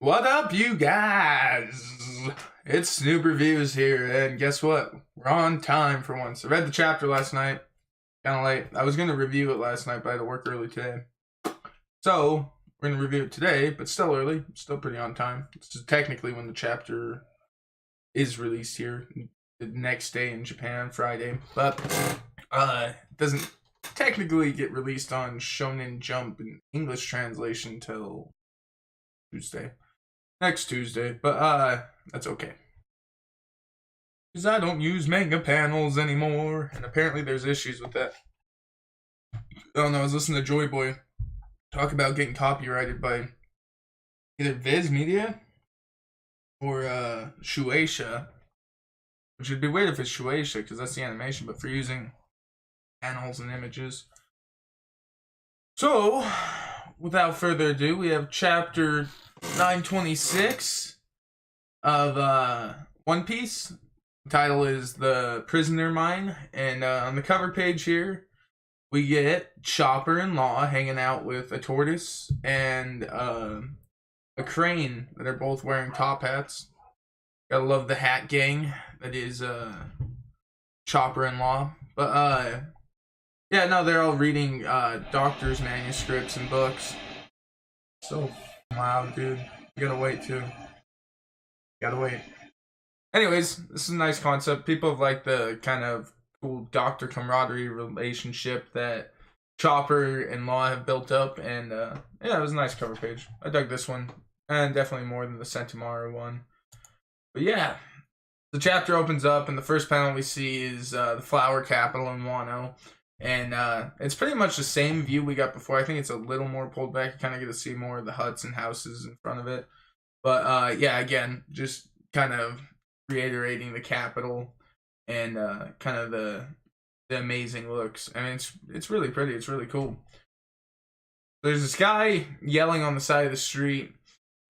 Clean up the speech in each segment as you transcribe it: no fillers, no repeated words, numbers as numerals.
What up, you guys? It's Snoop Reviews here, and guess what? We're on time for once. I read the chapter last night, kind of late. I was going to review it last night, but I had to work early today. So, we're going to review it today, but still early. Still pretty on time. This is technically when the chapter is released here. The next day in Japan, Friday. But, it doesn't technically get released on Shonen Jump in English translation till Tuesday. Next Tuesday, but that's okay. Because I don't use manga panels anymore, and apparently there's issues with that. Oh no, I was listening to Joy Boy talk about getting copyrighted by either Viz Media or Shueisha, which would be weird if it's Shueisha, because that's the animation, but for using panels and images. So, without further ado, we have chapter 926 of One Piece. The title is The Prisoner Mine, and on the cover page here we get Chopper and Law hanging out with a tortoise and a crane that are both wearing top hats. Gotta love the hat gang that is Chopper and Law. But yeah, no, they're all reading doctors' manuscripts and books. So loud, dude. You gotta wait, too. Gotta wait. Anyways, this is a nice concept. People have liked the kind of cool doctor camaraderie relationship that Chopper and Law have built up. And, yeah, it was a nice cover page. I dug this one. And definitely more than the Sentomaru one. But, yeah. The chapter opens up, and the first panel we see is the flower capital in Wano. And it's pretty much the same view we got before. I think it's a little more pulled back. You kind of get to see more of the huts and houses in front of it. But yeah, again, just kind of reiterating the capital and kind of the amazing looks. I mean, it's really pretty. It's really cool. There's this guy yelling on the side of the street,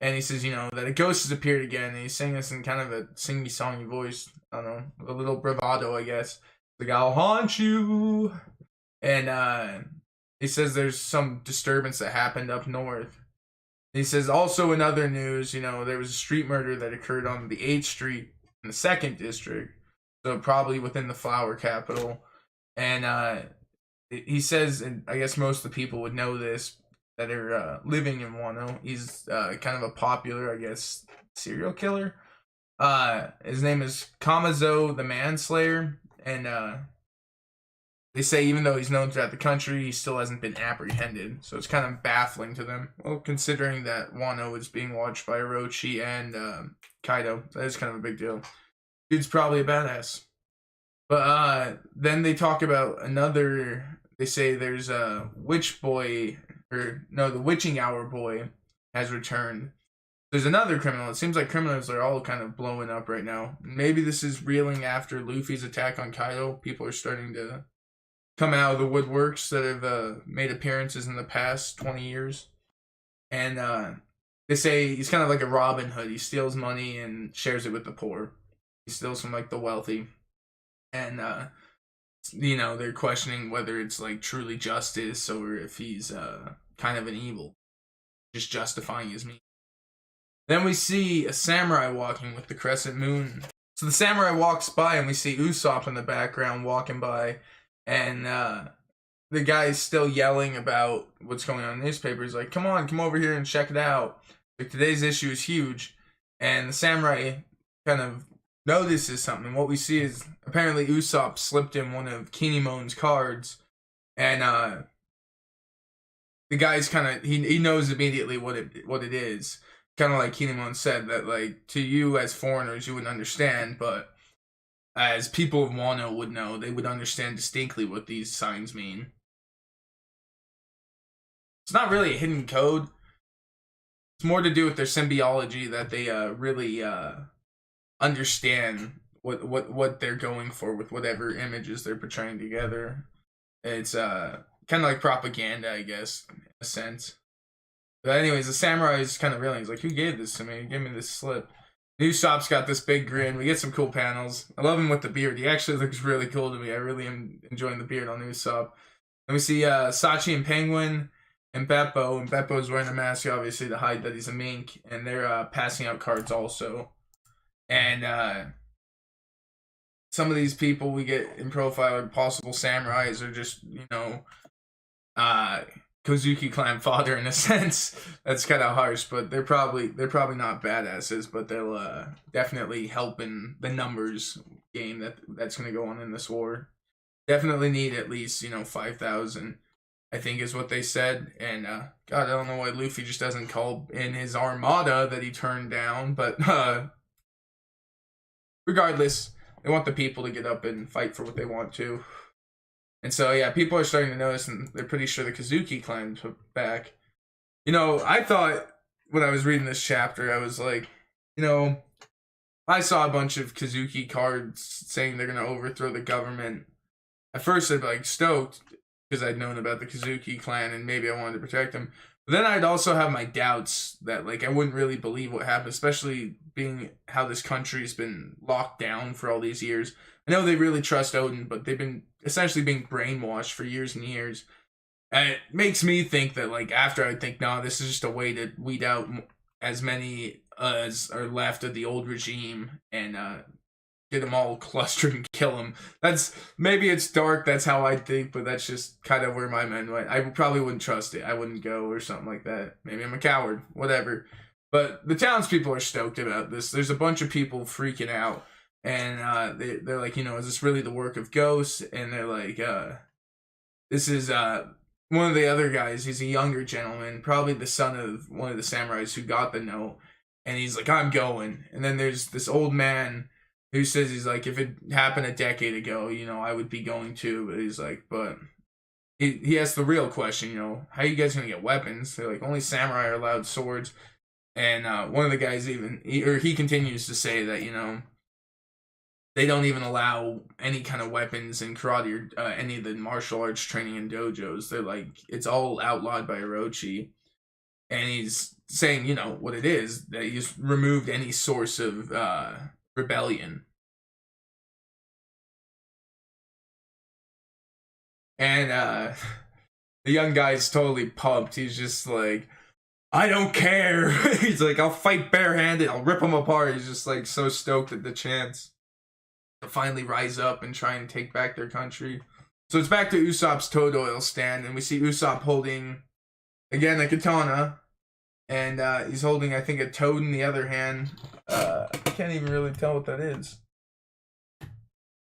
and he says, you know, that a ghost has appeared again. And he's saying this in kind of a sing-me-songy voice. I don't know, a little bravado, I guess. Like, I'll haunt you. And he says there's some disturbance that happened up north. He says also in other news, you know, there was a street murder that occurred on the 8th Street in the 2nd District. So probably within the flower capital. And he says, and I guess most of the people would know this, that are living in Wano. He's kind of a popular, I guess, serial killer. His name is Kamazo the Manslayer. And they say even though he's known throughout the country, he still hasn't been apprehended. So it's kind of baffling to them. Well, considering that Wano is being watched by Orochi and Kaito, that is kind of a big deal. Dude's probably a badass. But then they talk about another, they say there's a witch boy, or no, the witching hour boy has returned. There's another criminal. It seems like criminals are all kind of blowing up right now. Maybe this is reeling after Luffy's attack on Kaito. People are starting to come out of the woodworks that have made appearances in the past 20 years. And they say he's kind of like a Robin Hood. He steals money and shares it with the poor. He steals from like the wealthy. And, you know, they're questioning whether it's like truly justice or if he's kind of an evil. Just justifying his means. Then we see a samurai walking with the crescent moon. So the samurai walks by and we see Usopp in the background walking by. And the guy is still yelling about what's going on in the newspaper. He's like, come on, come over here and check it out. Like, today's issue is huge. And the samurai kind of notices something. What we see is apparently Usopp slipped in one of Kinemon's cards. And the guy's kind of, he knows immediately what it is. Kind of like Kinemon said, that like to you as foreigners you wouldn't understand, but as people of Wano would know, they would understand distinctly what these signs mean. It's not really a hidden code. It's more to do with their symbiology, that they really understand what they're going for with whatever images they're portraying together. It's kind of like propaganda, I guess, in a sense. But anyways, the samurai is kind of reeling. He's like, who gave this to me? Give me this slip. Usopp's got this big grin. We get some cool panels. I love him with the beard. He actually looks really cool to me. I really am enjoying the beard on Usopp. Then we see Sachi and Penguin. and Beppo. And Beppo's wearing a mask, obviously, to hide that he's a mink. And they're passing out cards also. And some of these people we get in profile are possible samurais or just, Kozuki clan fodder in a sense. That's kind of harsh, but they're probably not badasses, but they'll definitely help in the numbers game that's going to go on in this war. Definitely need at least 5,000, I think is what they said. And God, I don't know why Luffy just doesn't call in his armada that he turned down, but regardless, they want the people to get up and fight for what they want to. And so, yeah, people are starting to notice, and they're pretty sure the Kozuki clan took back. I thought when I was reading this chapter, I was like, I saw a bunch of Kozuki cards saying they're going to overthrow the government. At first, I'd be like stoked because I'd known about the Kozuki clan and maybe I wanted to protect them. But then I'd also have my doubts that I wouldn't really believe what happened, especially being how this country's been locked down for all these years. I know they really trust Odin, but they've been essentially being brainwashed for years and years. And it makes me think that after I think, no, this is just a way to weed out as many as are left of the old regime and get them all clustered and kill them. Maybe it's dark, that's how I think, but that's just kind of where my mind went. I probably wouldn't trust it. I wouldn't go or something like that. Maybe I'm a coward, whatever. But the townspeople are stoked about this. There's a bunch of people freaking out. And they're like, is this really the work of ghosts? And they're like, this is one of the other guys. He's a younger gentleman, probably the son of one of the samurais who got the note. And he's like, I'm going. And then there's this old man who says, he's like, if it happened a decade ago, I would be going too. But he's like, but he asked the real question, how are you guys going to get weapons? They're like, only samurai are allowed swords. And one of the guys he continues to say that, they don't even allow any kind of weapons in karate or any of the martial arts training in dojos. They're like, it's all outlawed by Orochi. And he's saying, what it is, that he's removed any source of rebellion. And the young guy's totally pumped. He's just like, I don't care. He's like, I'll fight barehanded. I'll rip them apart. He's just so stoked at the chance to finally rise up and try and take back their country. So it's back to Usopp's toad oil stand, and we see Usopp holding, again, a katana, and he's holding, I think, a toad in the other hand. I can't even really tell what that is.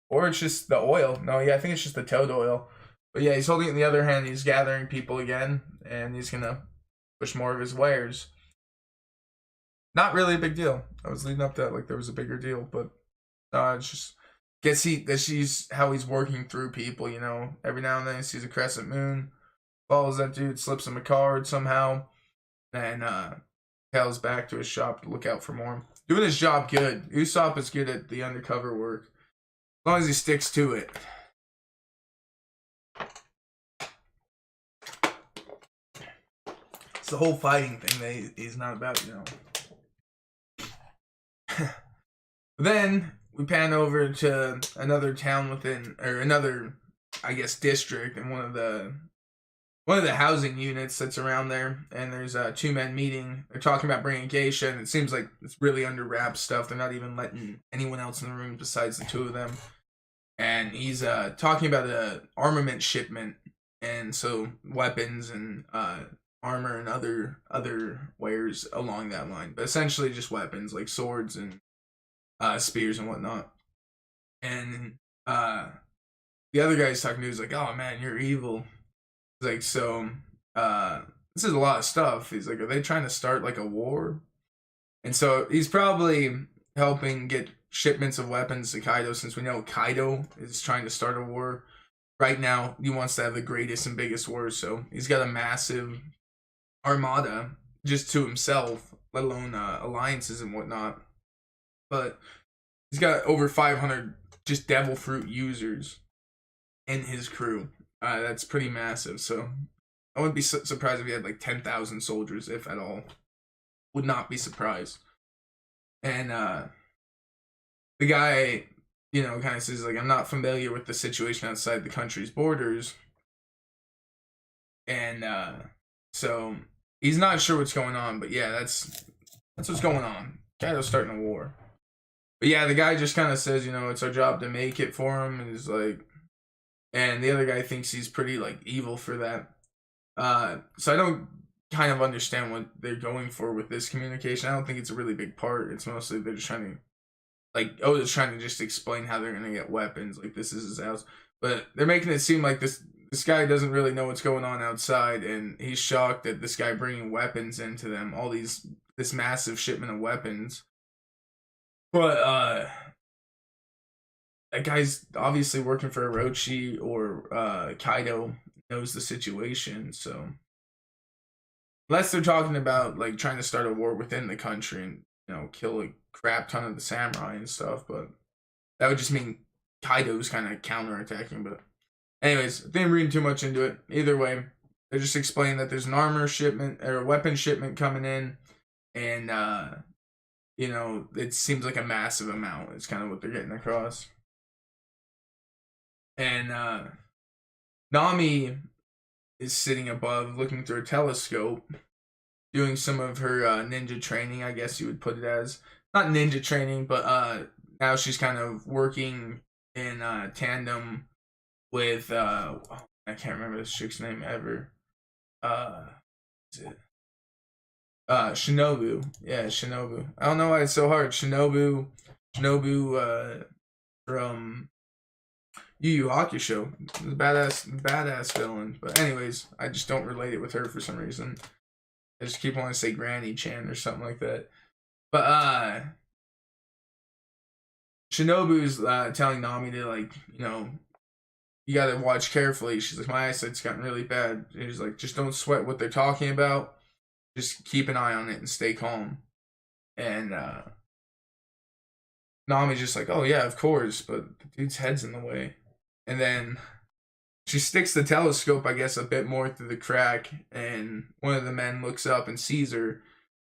Or it's just the oil. No, yeah, I think it's just the toad oil. But yeah, he's holding it in the other hand, he's gathering people again, and he's gonna push more of his wares. Not really a big deal. I was leading up to that there was a bigger deal, but it's just she's how he's working through people, Every now and then he sees a crescent moon, follows that dude, slips him a card somehow, and tells back to his shop to look out for more. Doing his job good. Usopp is good at the undercover work. As long as he sticks to it. It's the whole fighting thing that he's not about, Then we pan over to another town or another, I guess, district, and one of the housing units that's around there, and there's two men meeting. They're talking about bringing geisha, and it seems like it's really under wraps stuff. They're not even letting anyone else in the room besides the two of them. And he's talking about an armament shipment, and so weapons and armor and other wares along that line, but essentially just weapons like swords and spears and whatnot. And the other guy's talking to is like, oh man, you're evil. He's like, so this is a lot of stuff. He's like, are they trying to start a war? And so he's probably helping get shipments of weapons to Kaito, since we know Kaito is trying to start a war. Right now, he wants to have the greatest and biggest war, so he's got a massive armada just to himself, let alone alliances and whatnot. But he's got over 500 just devil fruit users in his crew. That's pretty massive, so I wouldn't be surprised if he had 10,000 soldiers, if at all. Would not be surprised. And the guy, kind of says, I'm not familiar with the situation outside the country's borders. And So he's not sure what's going on, but yeah, that's what's going on. Kaito's starting a war. But yeah, the guy just kind of says, you know, it's our job to make it for him, and he's like, and the other guy thinks he's pretty like evil for that. So I don't kind of understand what they're going for with this communication. I don't think it's a really big part. It's mostly they're just trying to like Oda's trying to just explain how they're gonna get weapons. Like this is his house, but they're making it seem like this guy doesn't really know what's going on outside, and he's shocked that this guy bringing weapons into them. All this massive shipment of weapons, but that guy's obviously working for Orochi or Kaido knows the situation, so unless they're talking about like trying to start a war within the country and you know kill a crap ton of the samurai and stuff, but that would just mean Kaido's kind of counterattacking. But anyways, didn't read too much into it. Either way, they're just explaining that there's an armor shipment or a weapon shipment coming in, and you know it seems like a massive amount. It's kind of what they're getting across. And Nami is sitting above, looking through a telescope, doing some of her ninja training, I guess you would put it as. Not ninja training, but now she's kind of working in tandem with, I can't remember this chick's name ever. Is it? Shinobu. Yeah, Shinobu. I don't know why it's so hard. Shinobu from Yu Yu Hakusho, badass villain. But anyways, I just don't relate it with her for some reason. I just keep wanting to say Granny Chan or something like that. But Shinobu's telling Nami to like, you know, you gotta watch carefully. She's like, my eyesight's gotten really bad. And he's like, just don't sweat what they're talking about. Just keep an eye on it and stay calm. And Nami's just like, oh yeah, of course, but the dude's head's in the way. And then she sticks the telescope, I guess, a bit more through the crack, and one of the men looks up and sees her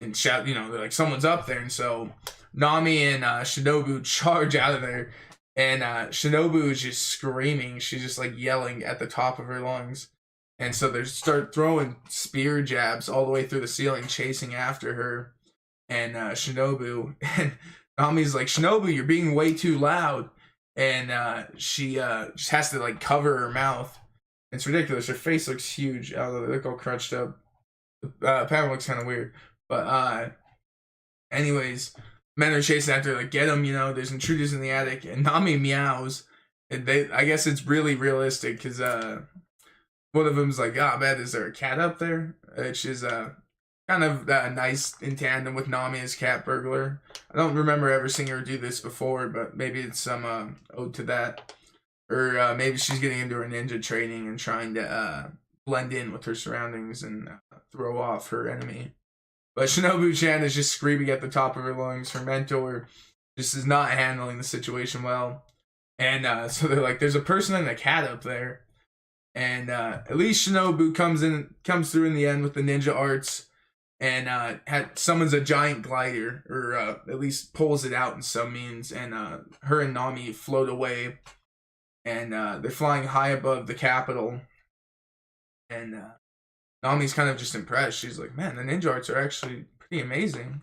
and shout, you know, they're like, someone's up there. And so Nami and Shinobu charge out of there, and Shinobu is just screaming. She's just like yelling at the top of her lungs. And so they start throwing spear jabs all the way through the ceiling, chasing after her. And Shinobu, and Nami's like, Shinobu, you're being way too loud. And she just has to like cover her mouth. It's ridiculous. Her face looks huge, although they look all crunched up. Pattern looks kind of weird. But anyways, men are chasing after her, like, get them, you know, there's intruders in the attic. And Nami meows. And I guess it's really realistic, because one of them's like, oh man, is there a cat up there? Which is kind of nice in tandem with Nami as cat burglar. I don't remember ever seeing her do this before, but maybe it's some ode to that. Or maybe she's getting into her ninja training and trying to blend in with her surroundings and throw off her enemy. But Shinobu-chan is just screaming at the top of her lungs. Her mentor just is not handling the situation well. And so they're like, there's a person and a cat up there. And at least Shinobu comes through in the end with the ninja arts. And summons a giant glider, or at least pulls it out in some means, and her and Nami float away, and they're flying high above the capital, and Nami's kind of just impressed. She's like, man, the ninja arts are actually pretty amazing.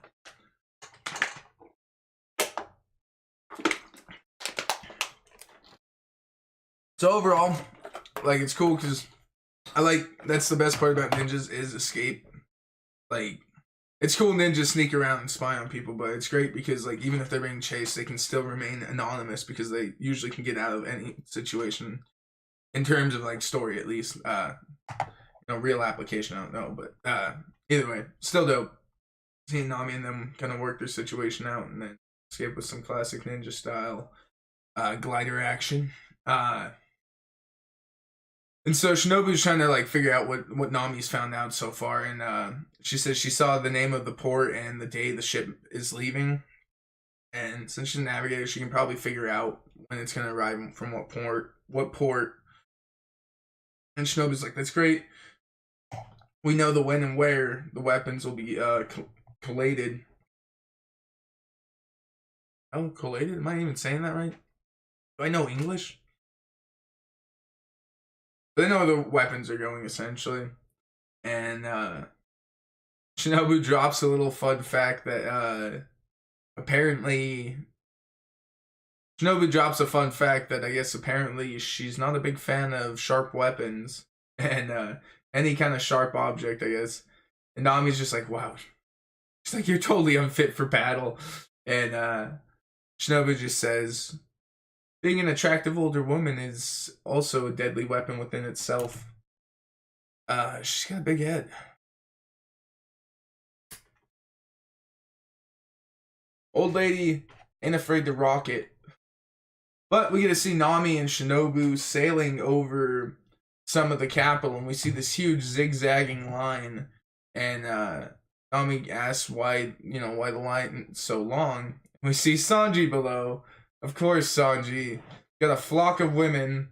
So overall, like, it's cool, because that's the best part about ninjas is escape. Like, it's cool ninjas sneak around and spy on people, but it's great because, like, even if they're being chased, they can still remain anonymous because they usually can get out of any situation. In terms of, like, story, at least. Real application, I don't know. But either way, still dope. Seeing Nami and them kind of work their situation out and then escape with some classic ninja style glider action. And so Shinobu's trying to like figure out what Nami's found out so far, and she says she saw the name of the port and the day the ship is leaving. And since she's a navigator, she can probably figure out when it's gonna arrive from what port. And Shinobu's like, that's great. We know the when and where the weapons will be collated. Oh, collated? Am I even saying that right? Do I know English? They know where the weapons are going, essentially. And Shinobu drops a little fun fact that apparently Shinobu drops a fun fact that I guess apparently she's not a big fan of sharp weapons and any kind of sharp object, I guess. And Nami's just like, wow. She's like, you're totally unfit for battle. And Shinobu just says, being an attractive older woman is also a deadly weapon within itself. She's got a big head. Old lady ain't afraid to rock it. But we get to see Nami and Shinobu sailing over some of the capital, and we see this huge zigzagging line. And Nami asks why the line is so long. We see Sanji below. Of course, Sanji got a flock of women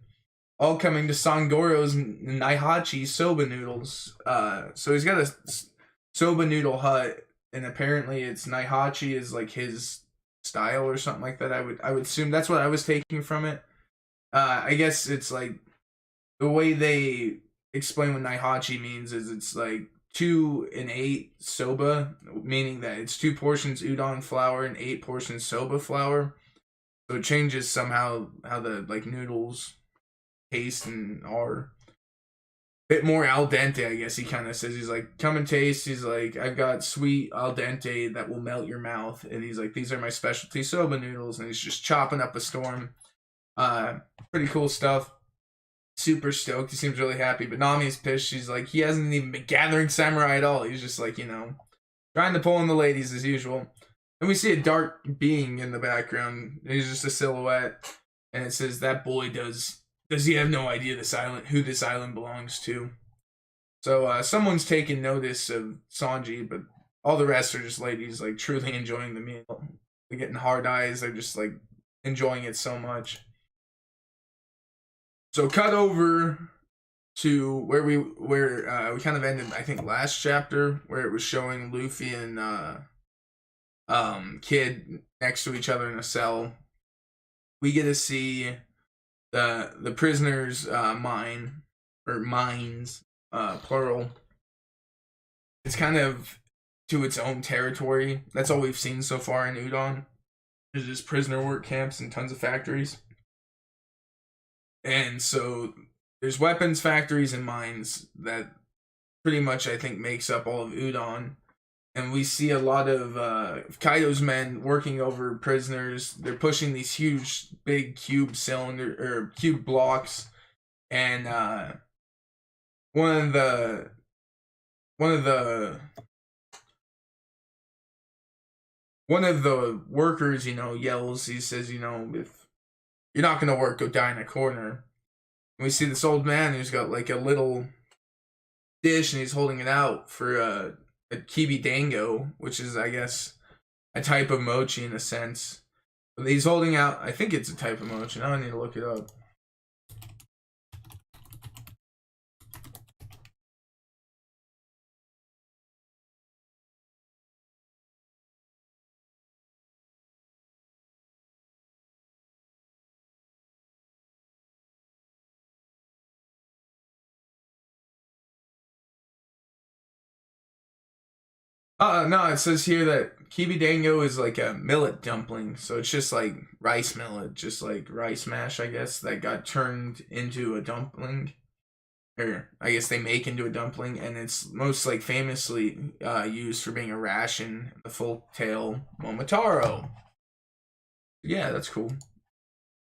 all coming to Sangoro's Naihachi soba noodles. So he's got a soba noodle hut, and apparently it's Naihachi is like his style or something like that. I would assume that's what I was taking from it. I guess it's like the way they explain what Naihachi means is it's like 2 and 8 soba, meaning that it's 2 portions udon flour and 8 portions soba flour. So it changes somehow how the like noodles taste and are a bit more al dente, I guess he kind of says. He's like, come and taste. He's like, I've got sweet al dente that will melt your mouth. And he's like, these are my specialty soba noodles. And he's just chopping up a storm. Pretty cool stuff. Super stoked. He seems really happy. But Nami's pissed. She's like, he hasn't even been gathering samurai at all. He's just like, trying to pull in the ladies as usual. And we see a dark being in the background. He's just a silhouette. And it says, that boy does he have no idea who this island belongs to. So someone's taking notice of Sanji, but all the rest are just ladies like truly enjoying the meal. They're getting hard eyes. They're just like enjoying it so much. So cut over to where we kind of ended, I think, last chapter, where it was showing Luffy and Kid next to each other in a cell. We get to see the prisoners' mines, plural. It's kind of to its own territory. That's all we've seen so far in Udon. There's just prisoner work camps and tons of factories. And so there's weapons factories and mines that pretty much, I think, makes up all of Udon. And we see a lot of Kaito's men working over prisoners. They're pushing these huge, big cube blocks, and one of the workers, yells. He says, if you're not gonna work, go die in a corner. And we see this old man who's got like a little dish, and he's holding it out for a kibi dango, which is, I guess, a type of mochi in a sense. But he's holding out, I think it's a type of mochi. Now I need to look it up. No, it says here that kibi dango is like a millet dumpling, so it's just like rice millet, just like rice mash, I guess, that got turned into a dumpling, or I guess they make into a dumpling, and it's most like famously used for being a ration in the folk tale Momotaro. Yeah, that's cool.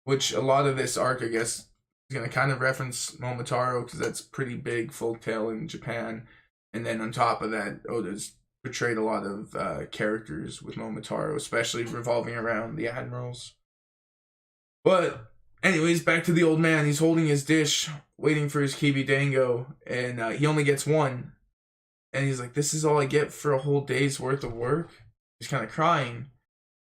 Which a lot of this arc, I guess, is gonna kind of reference Momotaro because that's pretty big folk tale in Japan, and then on top of that, Oda's portrayed a lot of characters with Momotaro, especially revolving around the admirals. But anyways, back to the old man. He's holding his dish, waiting for his kibi dango, and he only gets one. And he's like, this is all I get for a whole day's worth of work? He's kind of crying.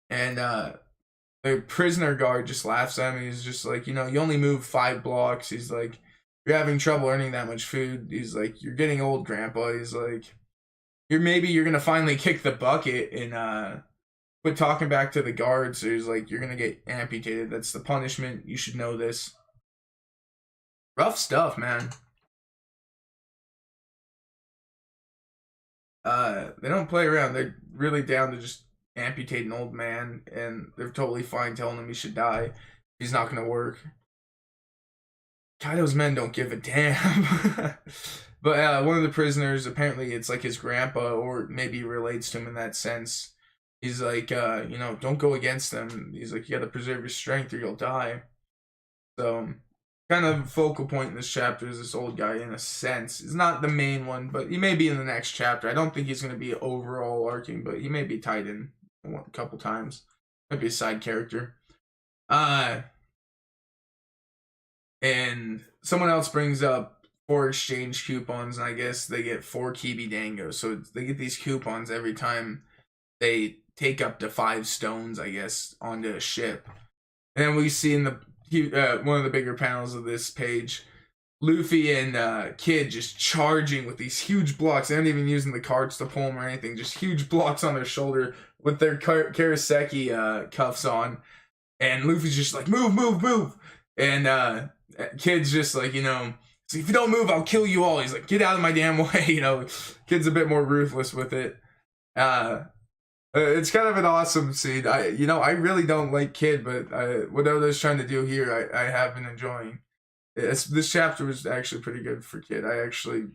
And the prisoner guard just laughs at him. He's just like, you only move 5 blocks. He's like, you're having trouble earning that much food. He's like, you're getting old, Grandpa. He's like, you're gonna finally kick the bucket and quit talking back to the guards. So he's like, you're gonna get amputated. That's the punishment. You should know this. Rough stuff, man. They don't play around. They're really down to just amputate an old man, and they're totally fine telling him he should die. He's not gonna work. Kaido's men don't give a damn. But one of the prisoners, apparently it's like his grandpa, or maybe relates to him in that sense. He's like, don't go against them. He's like, you gotta preserve your strength or you'll die. So, kind of focal point in this chapter is this old guy in a sense. He's not the main one, but he may be in the next chapter. I don't think he's going to be overall arcing, but he may be tied in a couple times. Might be a side character. And someone else brings up 4 exchange coupons, and I guess they get 4 Kibi Dango. So they get these coupons every time they take up to 5 stones, I guess, onto a ship. And then we see in the one of the bigger panels of this page, Luffy and Kid just charging with these huge blocks. They aren't even using the carts to pull them or anything. Just huge blocks on their shoulder with their Karaseki cuffs on. And Luffy's just like, move, move, move. And Kid's just like, so if you don't move, I'll kill you all. He's like, get out of my damn way. Kid's a bit more ruthless with it. It's kind of an awesome scene. I really don't like Kid, but whatever they're trying to do here, I have been enjoying. This chapter was actually pretty good for Kid. I actually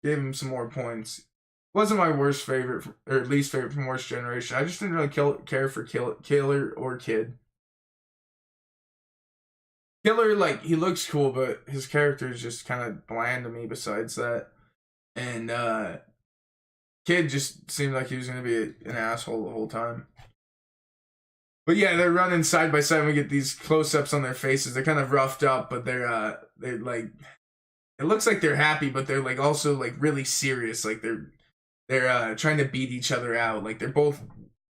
gave him some more points. Wasn't my worst favorite, or least favorite from Worst Generation. I just didn't really care for Killer or Kid. Killer, like, he looks cool, but his character is just kind of bland to me besides that. And, Kid just seemed like he was going to be an asshole the whole time. But yeah, they're running side by side. We get these close-ups on their faces. They're kind of roughed up, but they're like, it looks like they're happy, but they're like also like really serious. Like they're trying to beat each other out. Like they're both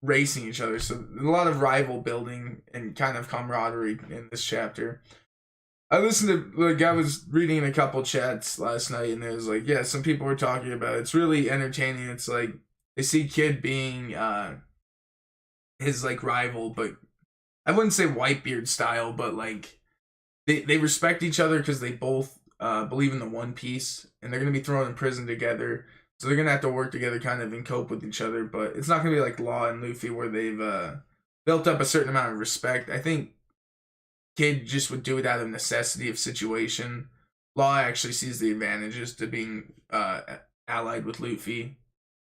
racing each other. So a lot of rival building and kind of camaraderie in this chapter. I listened to, like, I was reading in a couple chats last night, and there was like, yeah, some people were talking about it. It's really entertaining. It's like they see Kid being his like rival, but I wouldn't say Whitebeard style, but like they respect each other because they both believe in the One Piece, and they're gonna be thrown in prison together, so they're gonna have to work together, kind of, and cope with each other. But it's not gonna be like Law and Luffy where they've built up a certain amount of respect. I think Kid just would do it out of necessity of situation. Law actually sees the advantages to being allied with Luffy.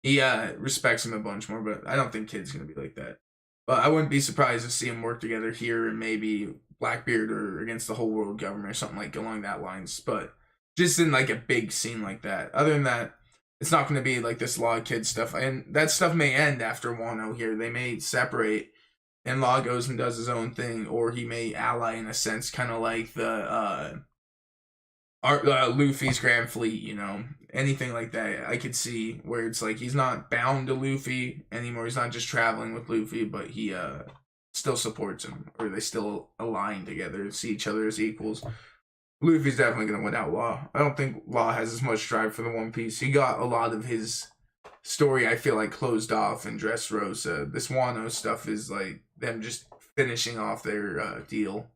He respects him a bunch more, but I don't think Kid's gonna be like that. But I wouldn't be surprised to see them work together here, and maybe Blackbeard or against the whole world government or something like along that lines. But just in like a big scene like that. Other than that, it's not going to be like this Law Kid stuff, and that stuff may end after Wano here. They may separate, and Law goes and does his own thing, or he may ally in a sense, kind of like the Luffy's Grand Fleet, anything like that. I could see where it's like he's not bound to Luffy anymore. He's not just traveling with Luffy, but he still supports him, or they still align together, see each other as equals. Luffy's definitely going to win out Law. I don't think Law has as much drive for the One Piece. He got a lot of his story, I feel like, closed off in Dressrosa. This Wano stuff is like them just finishing off their deal.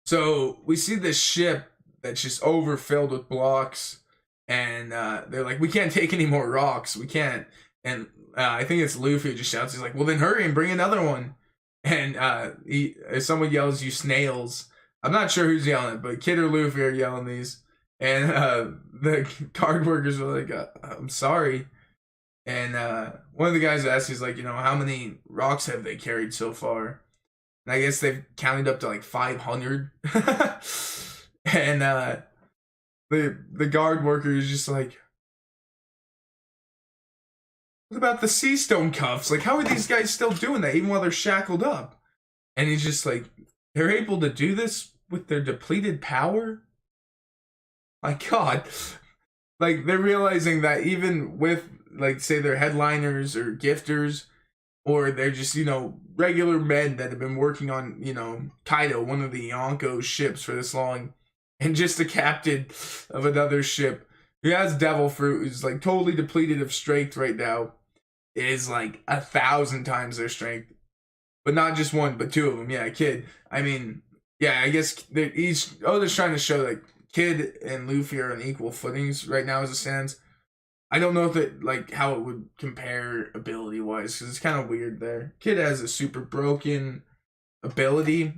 So we see this ship that's just overfilled with blocks, and they're like, we can't take any more rocks. We can't. And I think it's Luffy who just shouts, he's like, well, then hurry and bring another one. And someone yells, you snails. I'm not sure who's yelling it, but Kid or Luffy are yelling these. And the guard workers are like, I'm sorry. And one of the guys asked, he's like, how many rocks have they carried so far? And I guess they've counted up to like 500. And the guard worker is just like, what about the Seastone Cuffs? Like, how are these guys still doing that even while they're shackled up? And he's just like, they're able to do this with their depleted power? My God. Like, they're realizing that even with, like, say they're headliners or gifters, or they're just, regular men that have been working on, Kaito, one of the Yonko's ships for this long, and just the captain of another ship who has devil fruit, who's like totally depleted of strength right now, is like 1,000 times their strength. But not just one, but 2 of them. Yeah, Kid. I mean, yeah, I guess they're just trying to show like Kid and Luffy are on equal footings right now as it stands. I don't know if it, like, how it would compare ability-wise, because it's kind of weird there. Kid has a super broken ability.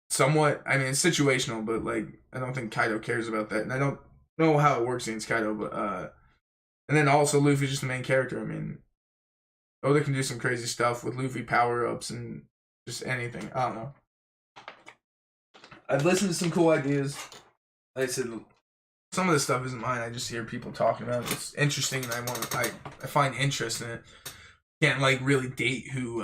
Somewhat, I mean, it's situational, but, like, I don't think Kaito cares about that, and I don't know how it works against Kaito, but, and then also Luffy's just the main character. I mean, Oda can do some crazy stuff with Luffy power-ups and just anything. I don't know. I've listened to some cool ideas. Like I said, some of this stuff isn't mine. I just hear people talking about it. It's interesting, and I find interest in it. Can't, like, really date who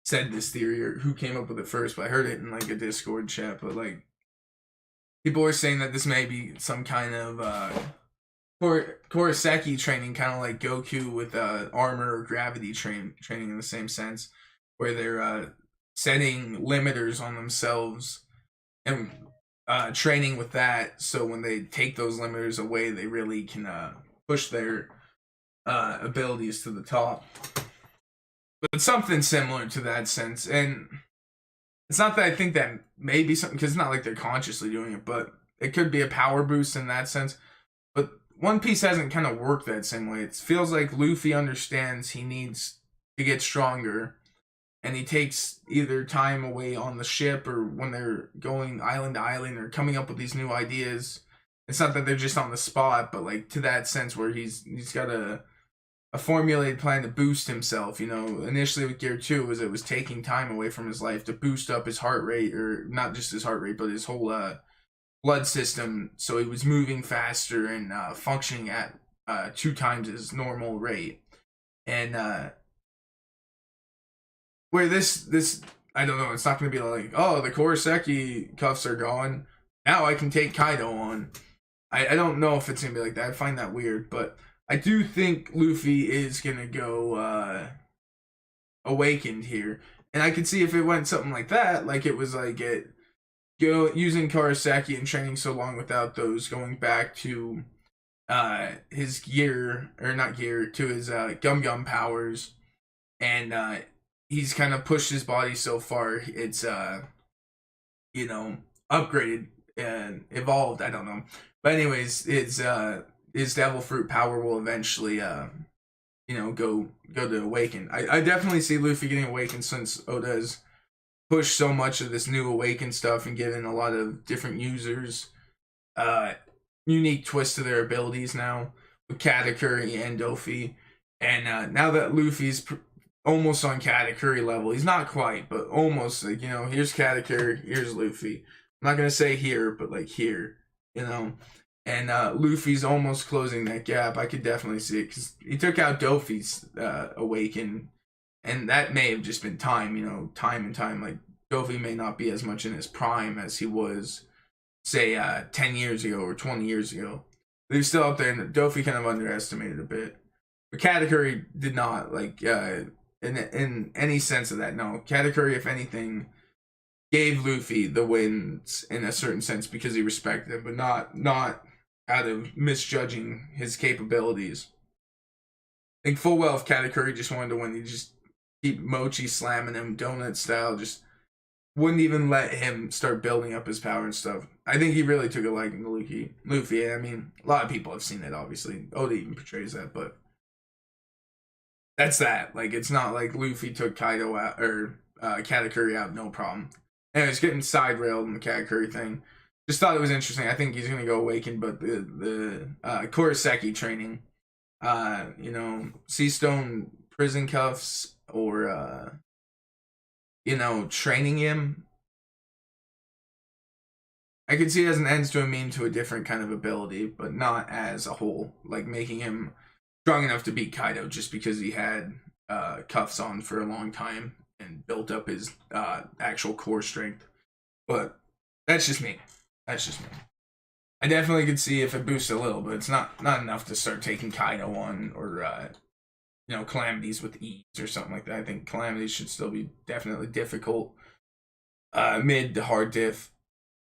said this theory or who came up with it first, but I heard it in, like, a Discord chat. But, like, people are saying that this may be some kind of Kurosaki training, kind of like Goku with armor or gravity training in the same sense, where they're setting limiters on themselves and training with that, so when they take those limiters away, they really can push their abilities to the top. But something similar to that sense, and it's not that I think that may be something, because it's not like they're consciously doing it, but it could be a power boost in that sense. But One Piece hasn't kind of worked that same way. It feels like Luffy understands he needs to get stronger, and he takes either time away on the ship or when they're going island to island or coming up with these new ideas. It's not that they're just on the spot, but, like, to that sense where he's got a formulated plan to boost himself. You know, initially with Gear 2 it was taking time away from his life to boost up his heart rate, or not just his heart rate, but his whole blood system, so he was moving faster and functioning at 2 times his normal rate. And where this I don't know, it's not going to be like, oh, the Kurosaki cuffs are gone, now I can take Kaido on. I don't know if it's going to be like that. I find that weird, but I do think Luffy is going to go awakened here. And I could see if it went something like that, like it was like it using Kurosaki and training so long without those, going back to his gear, or not gear, to his Gum powers, and he's kind of pushed his body so far, it's upgraded and evolved, I don't know. But anyways, his devil fruit power will eventually go to awaken. I definitely see Luffy getting awakened, since Oda's pushed so much of this new awakened stuff and given a lot of different users unique twists to their abilities now, with Katakuri and Dofi. And now that Luffy's almost on Katakuri level, he's not quite, but almost, like, here's Katakuri, here's Luffy. I'm not gonna say here, but like here, and Luffy's almost closing that gap. I could definitely see it, because he took out Dofi's awaken, and that may have just been time, time and time. Like, Dofi may not be as much in his prime as he was, say, 10 years ago or 20 years ago. But he's still up there, and Dofi kind of underestimated a bit. But Katakuri did not, like, in any sense of that, no. Katakuri, if anything, gave Luffy the wins in a certain sense, because he respected him, but not out of misjudging his capabilities. I think full well if Katakuri just wanted to win, he'd just keep Mochi slamming him donut style, just wouldn't even let him start building up his power and stuff. I think he really took a liking to Luffy. I mean, a lot of people have seen it, obviously. Oda even portrays that, but that's that. Like, it's not like Luffy took Kaido out, or Katakuri out, no problem. Anyways, getting side railed in the Katakuri thing. Just thought it was interesting. I think he's gonna go awaken, but the Kurosaki training, Seastone prison cuffs, or training him, I could see it as an ends to a mean to a different kind of ability, but not as a whole. Like, making him strong enough to beat Kaido just because he had cuffs on for a long time and built up his actual core strength. But that's just me. I definitely could see if it boosts a little, but it's not enough to start taking Kaido on, or Calamities with ease or something like that. I think Calamities should still be definitely difficult, mid to hard diff.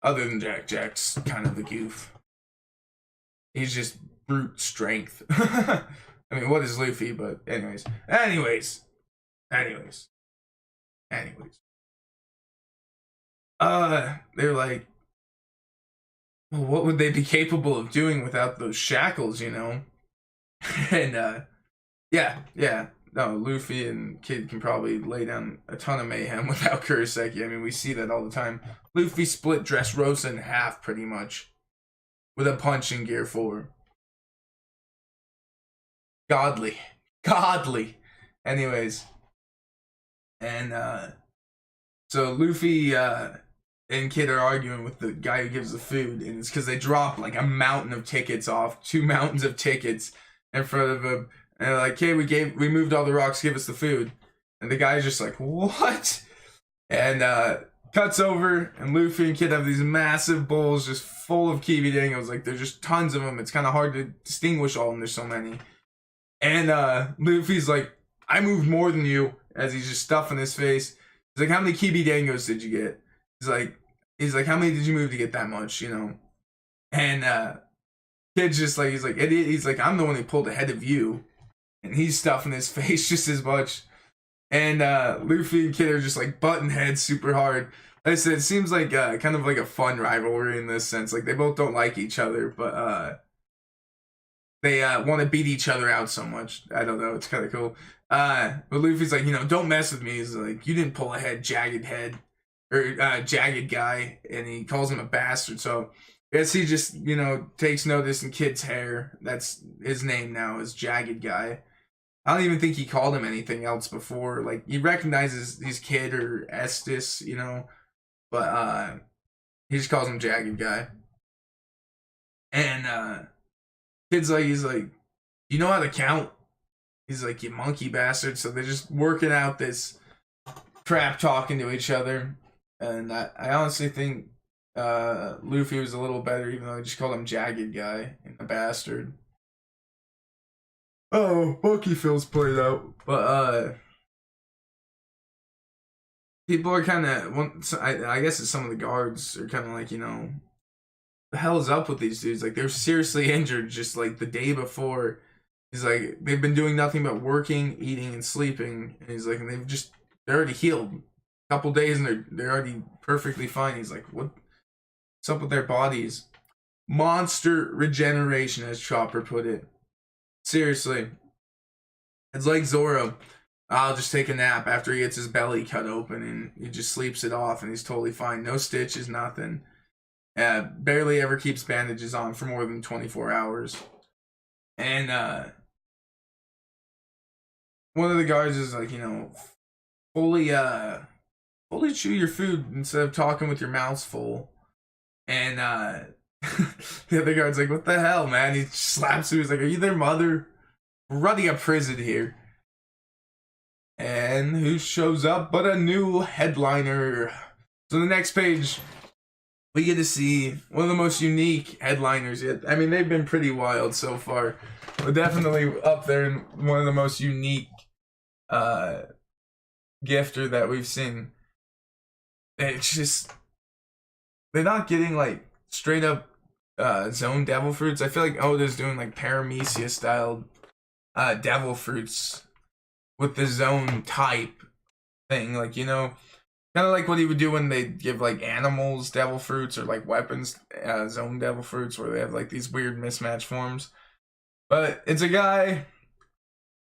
Other than Jack's kind of a goof. He's just brute strength. I mean, what is Luffy? But anyways. They're like, well, what would they be capable of doing without those shackles, you know? And yeah. No, Luffy and Kid can probably lay down a ton of mayhem without Kuroseki. I mean, we see that all the time. Luffy split Dressrosa in half, pretty much, with a punch in Gear 4. Godly. Anyways. And, so Luffy, and Kid are arguing with the guy who gives the food, and it's because they dropped, like, a mountain of tickets off. 2 mountains of tickets in front of him. And they're like, hey, we moved all the rocks, give us the food. And the guy's just like, what? And, cuts over, and Luffy and Kid have these massive bowls just full of kiwi dingos. Like, there's just tons of them. It's kind of hard to distinguish all of them. There's so many. And Luffy's like, I moved more than you, as he's just stuffing his face. He's like, how many kiwi dingos did you get? He's like, how many did you move to get that much, you know? And Kid's just like, he's like, I'm the one who pulled ahead of you. And he's stuffing his face just as much. And Luffy and Kid are just like button heads super hard. Like I said, it seems like kind of like a fun rivalry in this sense. Like, they both don't like each other, but they want to beat each other out so much. I don't know, it's kind of cool. But Luffy's like, you know, don't mess with me. He's like, you didn't pull ahead, jagged guy. And he calls him a bastard. So I guess he just, you know, takes notice in Kid's hair. That's his name now, is Jagged Guy. I don't even think he called him anything else before. Like, he recognizes he's Kid or Estes, you know, but he just calls him Jagged Guy. And Kid's like, he's like, you know how to count? He's like, you monkey bastard. So they're just working out this crap talking to each other. And I honestly think Luffy was a little better, even though I just called him Jagged Guy and a bastard. Oh, Monkey Phil's played out. But people are kind of, I guess it's some of the guards are kind of like, you know, the hell is up with these dudes? Like, they're seriously injured just like the day before. He's like, they've been doing nothing but working, eating, and sleeping. And he's like, and they're already healed. A couple days and they're already perfectly fine. He's like, what's up with their bodies? Monster regeneration, as Chopper put it. Seriously. It's like Zoro. I'll just take a nap after he gets his belly cut open and he just sleeps it off and he's totally fine. No stitches, nothing. Barely ever keeps bandages on for more than 24 hours. And one of the guards is like, you know, fully chew your food instead of talking with your mouths full. And the other guard's like, what the hell, man? He slaps him. He's like, are you their mother? We're running a prison here. And who shows up but a new headliner? So the next page, we get to see one of the most unique headliners yet. I mean, they've been pretty wild so far, but definitely up there in one of the most unique gifter that we've seen. It's just, they're not getting like straight up zone devil fruits. I feel like Oda's doing like Paramecia style devil fruits with the zone type thing, like, you know, kind of like what he would do when they give like animals devil fruits or like weapons zone devil fruits, where they have like these weird mismatch forms. But it's a guy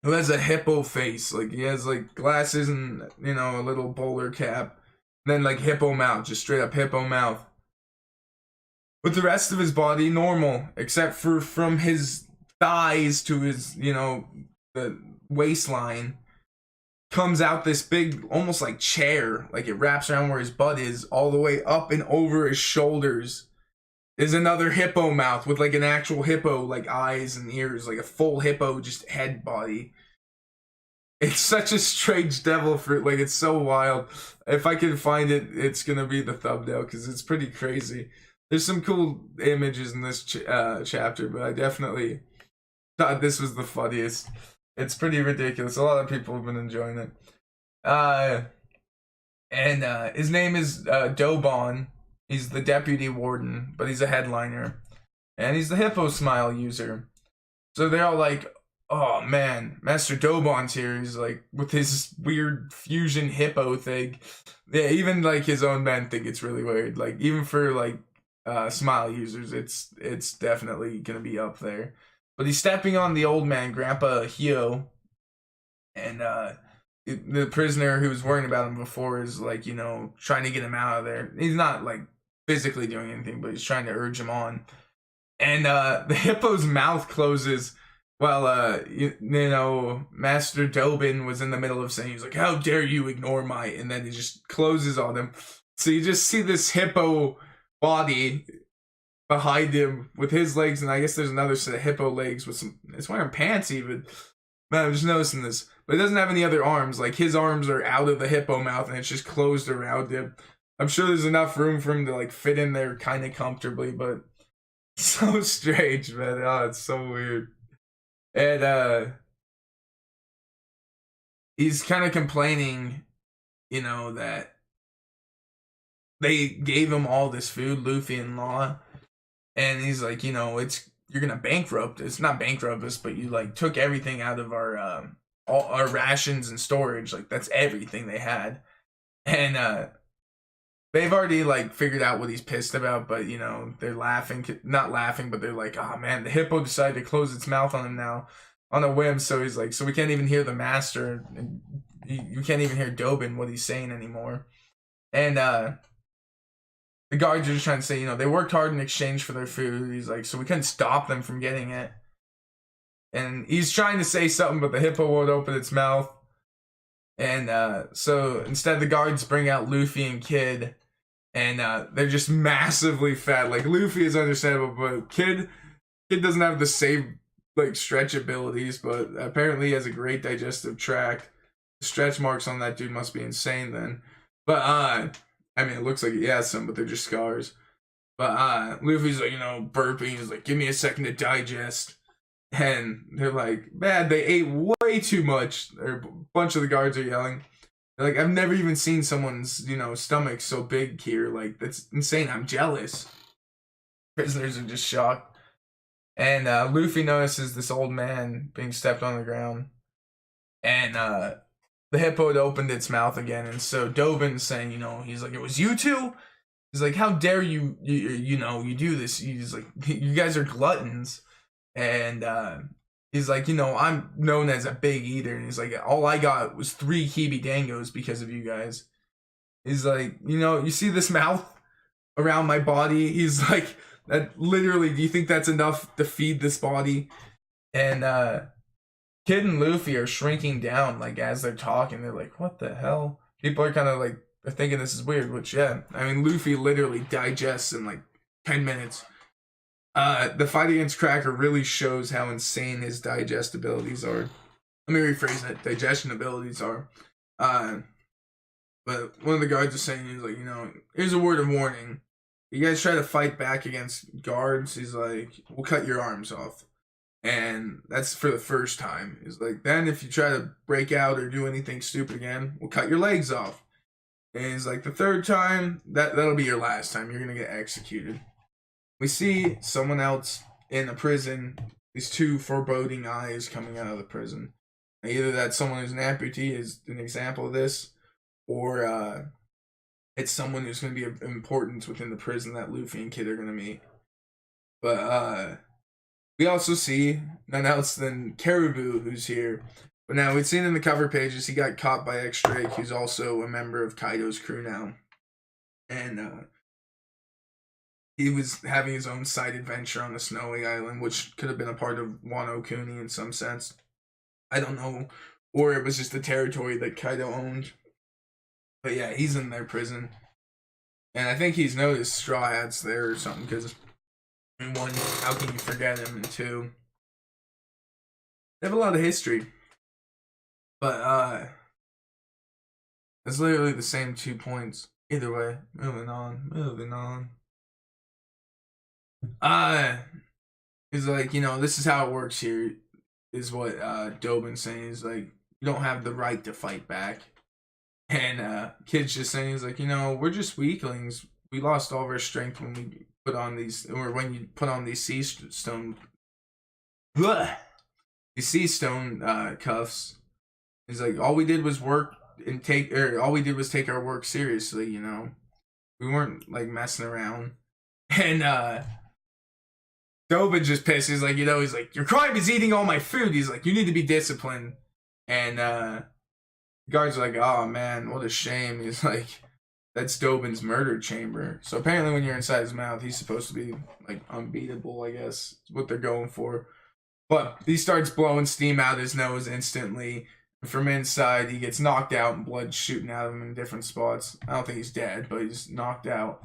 who has a hippo face. Like, he has like glasses and, you know, a little bowler cap, and then like hippo mouth, just straight up hippo mouth. With the rest of his body normal, except for from his thighs to his, you know, the waistline, comes out this big, almost like chair, like it wraps around where his butt is, all the way up and over his shoulders is another hippo mouth with like an actual hippo, like eyes and ears, like a full hippo, just head body. It's such a strange devil fruit, like, it's so wild. If I can find it, it's gonna be the thumbnail, because it's pretty crazy. There's some cool images in this chapter, but I definitely thought this was the funniest. It's pretty ridiculous. A lot of people have been enjoying it. And his name is Dobon. He's the Deputy Warden, but he's a headliner. And he's the Hippo Smile user. So they're all like, oh man, Master Dobon's here. He's like, with his weird fusion hippo thing. Yeah, even like his own men think it's really weird. Like, even for like smile users, it's definitely gonna be up there. But he's stepping on the old man, Grandpa Hio, and the prisoner who was worrying about him before is like, you know, trying to get him out of there. He's not like physically doing anything, but he's trying to urge him on. And the hippo's mouth closes while you know, Master Dobin was in the middle of saying, he's like, how dare you ignore my, and then he just closes on him. So you just see this hippo body behind him with his legs, and I guess there's another set of hippo legs with some, it's wearing pants even. Man, I'm just noticing this. But it doesn't have any other arms. Like, his arms are out of the hippo mouth and it's just closed around him. I'm sure there's enough room for him to like fit in there kind of comfortably, but so strange, man. Oh, it's so weird. And he's kind of complaining, you know, that they gave him all this food, Luffy and Law, and he's like, you know, you're gonna bankrupt. It's not bankrupt us, but you like took everything out of our all our rations and storage. Like, that's everything they had, and they've already like figured out what he's pissed about, but you know, they're not laughing, but they're like, oh man, the hippo decided to close its mouth on him now on a whim. So he's like, so we can't even hear the master, and you can't even hear Dobin what he's saying anymore. And the guards are just trying to say, you know, they worked hard in exchange for their food. He's like, so we couldn't stop them from getting it. And he's trying to say something, but the hippo won't open its mouth. And so instead, the guards bring out Luffy and Kid, and they're just massively fat. Like, Luffy is understandable, but Kid doesn't have the same like stretch abilities, but apparently he has a great digestive tract. The stretch marks on that dude must be insane then. But I mean, it looks like he has some, but they're just scars. But Luffy's like, you know, burping. He's like, give me a second to digest. And they're like, man, they ate way too much. Or a bunch of the guards are yelling. They're like, I've never even seen someone's, you know, stomach so big here. Like, that's insane. I'm jealous. Prisoners are just shocked. And Luffy notices this old man being stepped on the ground. And the hippo had opened its mouth again, and so Dobin's saying, you know, he's like, it was you two? He's like, how dare you know, you do this? He's like, you guys are gluttons. And he's like, you know, I'm known as a big eater. And he's like, all I got was 3 Kibi Dangos because of you guys. He's like, you know, you see this mouth around my body? He's like, that literally, do you think that's enough to feed this body? And Kid and Luffy are shrinking down, like, as they're talking. They're like, what the hell? People are kind of like, they're thinking this is weird, which, yeah. I mean, Luffy literally digests in like 10 minutes. The fight against Cracker really shows how insane his digest abilities are. Let me rephrase it. Digestion abilities are. But one of the guards is saying, he's like, you know, here's a word of warning. You guys try to fight back against guards, he's like, we'll cut your arms off. And that's for the first time. He's like, then if you try to break out or do anything stupid again, we'll cut your legs off. And he's like, the third time, that'll be your last time. You're going to get executed. We see someone else in the prison. These 2 foreboding eyes coming out of the prison. Either that someone who's an amputee is an example of this, or it's someone who's going to be of importance within the prison that Luffy and Kid are going to meet. But we also see none else than Caribou, who's here. But now, we'd seen in the cover pages, he got caught by X-Drake, who's also a member of Kaido's crew now. And he was having his own side adventure on the Snowy Island, which could have been a part of Wano Kuni in some sense. I don't know. Or it was just the territory that Kaido owned. But yeah, he's in their prison. And I think he's noticed Straw Hats there or something, because, I mean, 1, how can you forget him? And 2, they have a lot of history. But, it's literally the same 2 points. Either way, moving on. He's like, you know, this is how it works here, is what Dobin's saying. He's like, you don't have the right to fight back. And Kid's just saying, he's like, you know, we're just weaklings. We lost all of our strength when we put on these, or when you put on these Seastone Cuffs. He's like, all we did was take our work seriously, you know. We weren't like messing around. And Dobin just pissed. He's like, he's like, your crime is eating all my food. He's like, you need to be disciplined. And the guards are like, oh man, what a shame. He's like, that's Dobin's murder chamber. So apparently when you're inside his mouth, he's supposed to be like unbeatable, I guess. Is what they're going for. But he starts blowing steam out his nose instantly. From inside, he gets knocked out and blood shooting out of him in different spots. I don't think he's dead, but he's knocked out.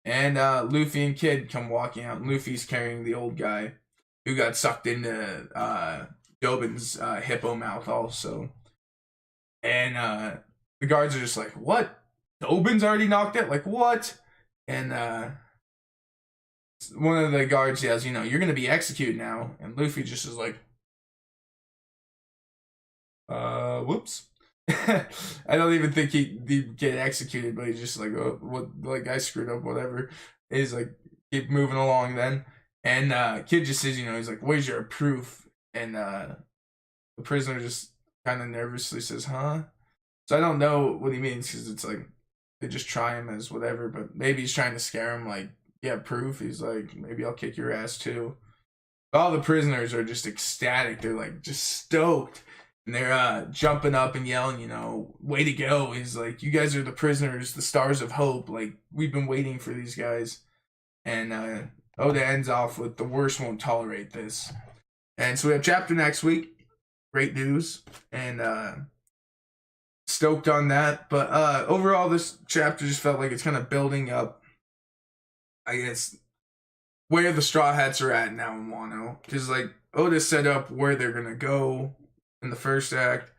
And Luffy and Kid come walking out. And Luffy's carrying the old guy who got sucked into Dobin's hippo mouth also. And the guards are just like, what? Dobin's already knocked out? Like, what? And one of the guards yells, you're going to be executed now. And Luffy just is like, whoops. I don't even think he'd get executed, but he's just like, oh, what, like, I screwed up, whatever. He's like, keep moving along then. And Kid just says, he's like, where's your proof? And the prisoner just kind of nervously says, huh? So I don't know what he means, because it's like, they just try him as whatever, but maybe he's trying to scare him, like, yeah, proof. He's like, maybe I'll kick your ass too. All the prisoners are just ecstatic. They're like, just stoked. And they're jumping up and yelling, way to go. He's like, you guys are the prisoners, the stars of hope. Like, we've been waiting for these guys. And Oda ends off with, the worst won't tolerate this. And so we have chapter next week. Great news. And stoked on that. But overall, this chapter just felt like it's kind of building up, I guess, where the Straw Hats are at now in Wano. Because, like, Oda set up where they're going to go in the first act,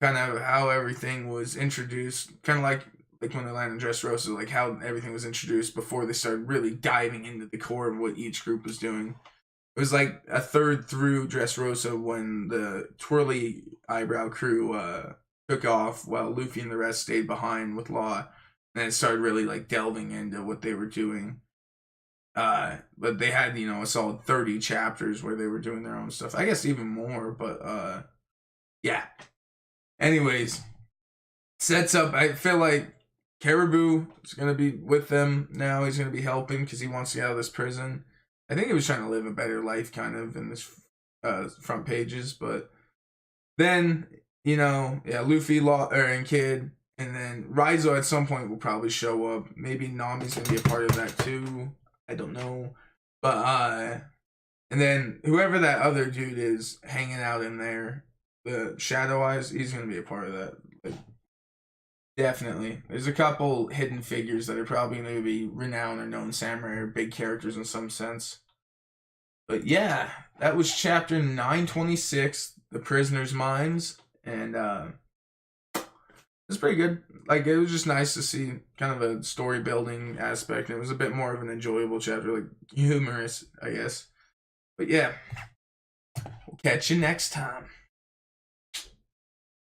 kind of how everything was introduced, kind of like when they landed in Dressrosa, like how everything was introduced before they started really diving into the core of what each group was doing. It was like a third through Dressrosa when the twirly eyebrow crew took off while Luffy and the rest stayed behind with Law, and it started really like delving into what they were doing. But they had, a solid 30 chapters where they were doing their own stuff. I guess even more, but yeah. Anyways, sets up, I feel like Caribou is going to be with them now. He's going to be helping because he wants to get out of this prison. I think he was trying to live a better life kind of in this front pages. But then, Luffy, Law, and Kid, and then Raizo at some point will probably show up. Maybe Nami's going to be a part of that too. I don't know. But, and then whoever that other dude is hanging out in there, the Shadow Eyes, he's going to be a part of that. Like, definitely. There's a couple hidden figures that are probably going to be renowned or known samurai or big characters in some sense. But yeah, that was chapter 926, The Prisoner's Minds. And it's pretty good. Like, it was just nice to see kind of a story building aspect. It was a bit more of an enjoyable chapter, like humorous, I guess. But yeah, we'll catch you next time.